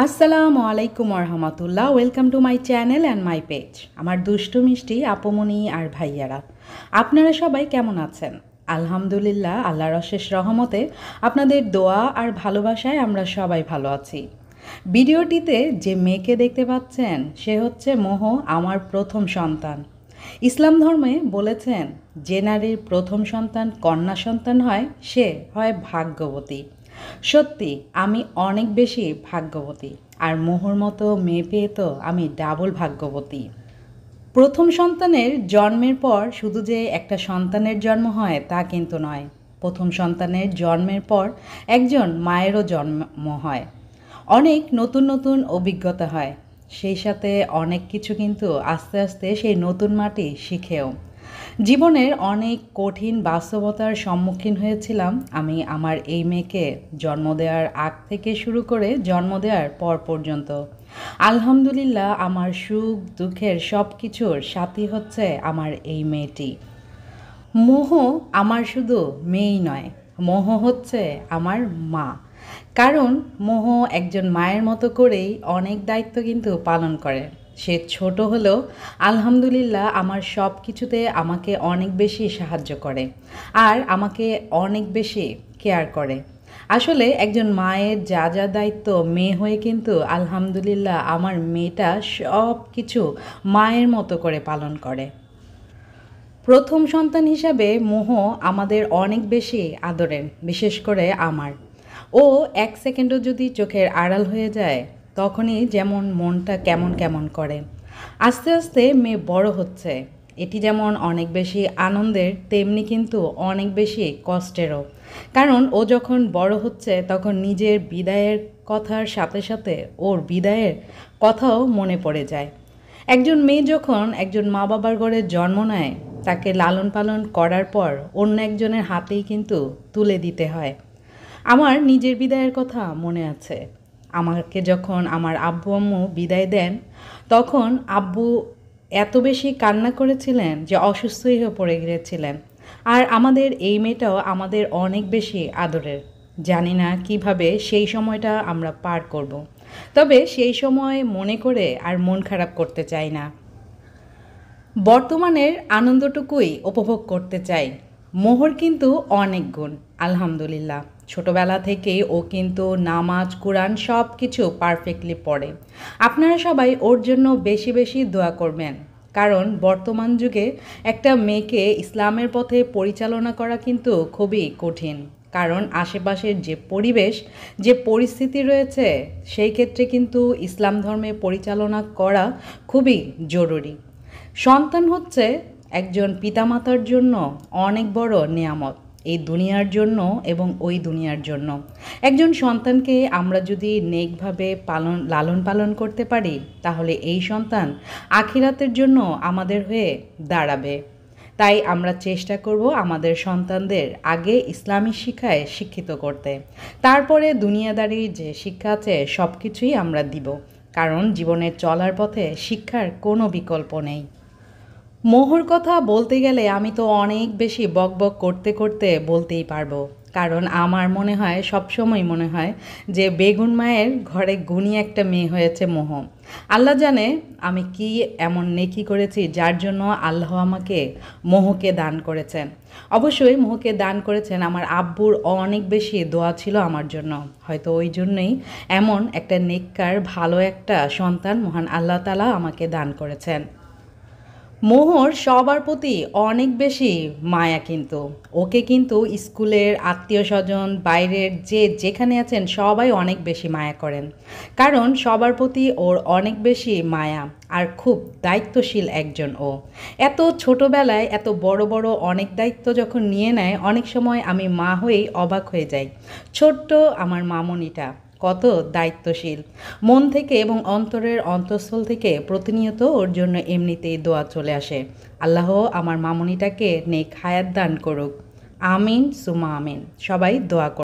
আসসালামু আলাইকুম রহমতুল্লাহ। Welcome to my channel and my page. আমার দুষ্টু মিষ্টি আপুমনি আর ভাইয়ারা, আপনারা সবাই কেমন আছেন? আলহামদুলিল্লাহ, আল্লাহর অশেষ রহমতে আপনাদের দোয়া আর ভালোবাসায় আমরা সবাই ভালো আছি। ভিডিওটিতে যে মেয়েকে দেখতে পাচ্ছেন সে হচ্ছে মোহ, আমার প্রথম সন্তান। ইসলাম ধর্মে বলেছেন যে নারীর প্রথম সন্তান কন্যা সন্তান হয় সে হয় ভাগ্যবতী। সত্যি আমি অনেক বেশি ভাগ্যবতী, আর মোহর মতো মেয়ে পেয়ে তো আমি ডাবল ভাগ্যবতী। প্রথম সন্তানের জন্মের পর শুধু যে একটা সন্তানের জন্ম হয় তা কিন্তু নয়, প্রথম সন্তানের জন্মের পর একজন মায়েরও জন্ম হয়। অনেক নতুন নতুন অভিজ্ঞতা হয়, সেই সাথে অনেক কিছু কিন্তু আস্তে আস্তে সেই নতুন মাটি শিখেও। জীবনের অনেক কঠিন বাস্তবতার সম্মুখীন হয়েছিলাম আমি আমার এই মেয়েকে জন্ম দেওয়ার আগ থেকে শুরু করে জন্ম দেওয়ার পর পর্যন্ত। আলহামদুলিল্লাহ, আমার সুখ দুঃখের সব কিছুর সাথী হচ্ছে আমার এই মেয়েটি। মোহ আমার শুধু মেয়েই নয়, মোহ হচ্ছে আমার মা। কারণ মোহ একজন মায়ের মতো করেই অনেক দায়িত্ব কিন্তু পালন করে। সে ছোট হলেও আলহামদুলিল্লাহ আমার সব কিছুতে আমাকে অনেক বেশি সাহায্য করে আর আমাকে অনেক বেশি কেয়ার করে। আসলে একজন মায়ের যা যা দায়িত্ব মেয়ে হয়ে কিন্তু আলহামদুলিল্লাহ আমার মেয়েটা সব কিছু মায়ের মতো করে পালন করে। প্রথম সন্তান হিসাবে মোহ আমাদের অনেক বেশি আদরের, বিশেষ করে আমার। ও এক সেকেন্ডও যদি চোখের আড়াল হয়ে যায় তখনই যেমন মনটা কেমন কেমন করে। আস্তে আস্তে মেয়ে বড় হচ্ছে, এটি যেমন অনেক বেশি আনন্দের তেমনি কিন্তু অনেক বেশি কষ্টেরও। কারণ ও যখন বড় হচ্ছে তখন নিজের বিদায়ের কথার সাথে সাথে ওর বিদায়ের কথাও মনে পড়ে যায়। একজন মেয়ে যখন একজন মা বাবার ঘরে জন্ম নেয় তাকে লালন পালন করার পর অন্য একজনের হাতেই কিন্তু তুলে দিতে হয়। আমার নিজের বিদায়ের কথা মনে আছে। আমাকে যখন আমার আব্বু আম্মু বিদায় দেন তখন আব্বু এত বেশি কান্না করেছিলেন যে অসুস্থই হয়ে পড়ে গিয়েছিলেন। আর আমাদের এই মেয়েটাও আমাদের অনেক বেশি আদরের। জানি না কিভাবে সেই সময়টা আমরা পার করব। তবে সেই সময় মনে করে আর মন খারাপ করতে চাই না, বর্তমানের আনন্দটুকুই উপভোগ করতে চাই। মোহর কিন্তু অনেক গুণ, আলহামদুলিল্লাহ। ছোটবেলা থেকেই ও কিন্তু নামাজ কোরআন সব কিছু পারফেক্টলি পড়ে। আপনারা সবাই ওর জন্য বেশি বেশি দোয়া করবেন, কারণ বর্তমান যুগে একটা মেয়েকে ইসলামের পথে পরিচালনা করা কিন্তু খুবই কঠিন। কারণ আশেপাশের যে পরিবেশ, যে পরিস্থিতি রয়েছে, সেই ক্ষেত্রে কিন্তু ইসলাম ধর্মে পরিচালনা করা খুবই জরুরি। সন্তান হচ্ছে একজন পিতামাতার জন্য অনেক বড় নেয়ামত, এই দুনিয়ার জন্য এবং ওই দুনিয়ার জন্য। একজন সন্তানকে আমরা যদি নেকভাবে লালন পালন করতে পারি তাহলে এই সন্তান আখিরাতের জন্য আমাদের হয়ে দাঁড়াবে। তাই আমরা চেষ্টা করব আমাদের সন্তানদের আগে ইসলামী শিক্ষায় শিক্ষিত করতে, তারপরে দুনিয়াদারির যে শিক্ষা আছে সব কিছুই আমরা দিব। কারণ জীবনের চলার পথে শিক্ষার কোনো বিকল্প নেই। মোহর কথা বলতে গেলে আমি তো অনেক বেশি বকবক করতে করতে বলতেই পারবো। কারণ আমার মনে হয়, সবসময় মনে হয় যে বেগুন মায়ের ঘরে গুণী একটা মেয়ে হয়েছে মোহ। আল্লাহ জানে আমি কি এমন নেকি করেছি যার জন্য আল্লাহ আমাকে মোহকে দান করেছেন। অবশ্যই মোহকে দান করেছেন আমার আব্বুর অনেক বেশি দোয়া ছিল আমার জন্য। হয়তো ওই জন্যই এমন একটা নেককার ভালো একটা সন্তান মহান আল্লাহ তাআলা আমাকে দান করেছেন। মোহর সবার প্রতি অনেক বেশি মায়া, কিন্তু ওকে কিন্তু স্কুলের আত্মীয় স্বজন বাইরের যে যেখানে আছেন সবাই অনেক বেশি মায়া করেন। কারণ সবার প্রতি ওর অনেক বেশি মায়া আর খুব দায়িত্বশীল একজন ও। এত ছোটোবেলায় এত বড় বড় অনেক দায়িত্ব যখন নিয়ে নেয় অনেক সময় আমি মা হয়েই অবাক হয়ে যাই। ছোট্ট আমার মামনিটা কত দায়িত্বশীল। মন থেকে এবং অন্তরের অন্তঃস্থল থেকে প্রতিনিয়ত ওর জন্য এমনিতেই দোয়া চলে আসে। আল্লাহ আমার মামনিটাকে নেক হায়াত দান করুক। আমিন সুমা আমিন। সবাই দোয়া করুন।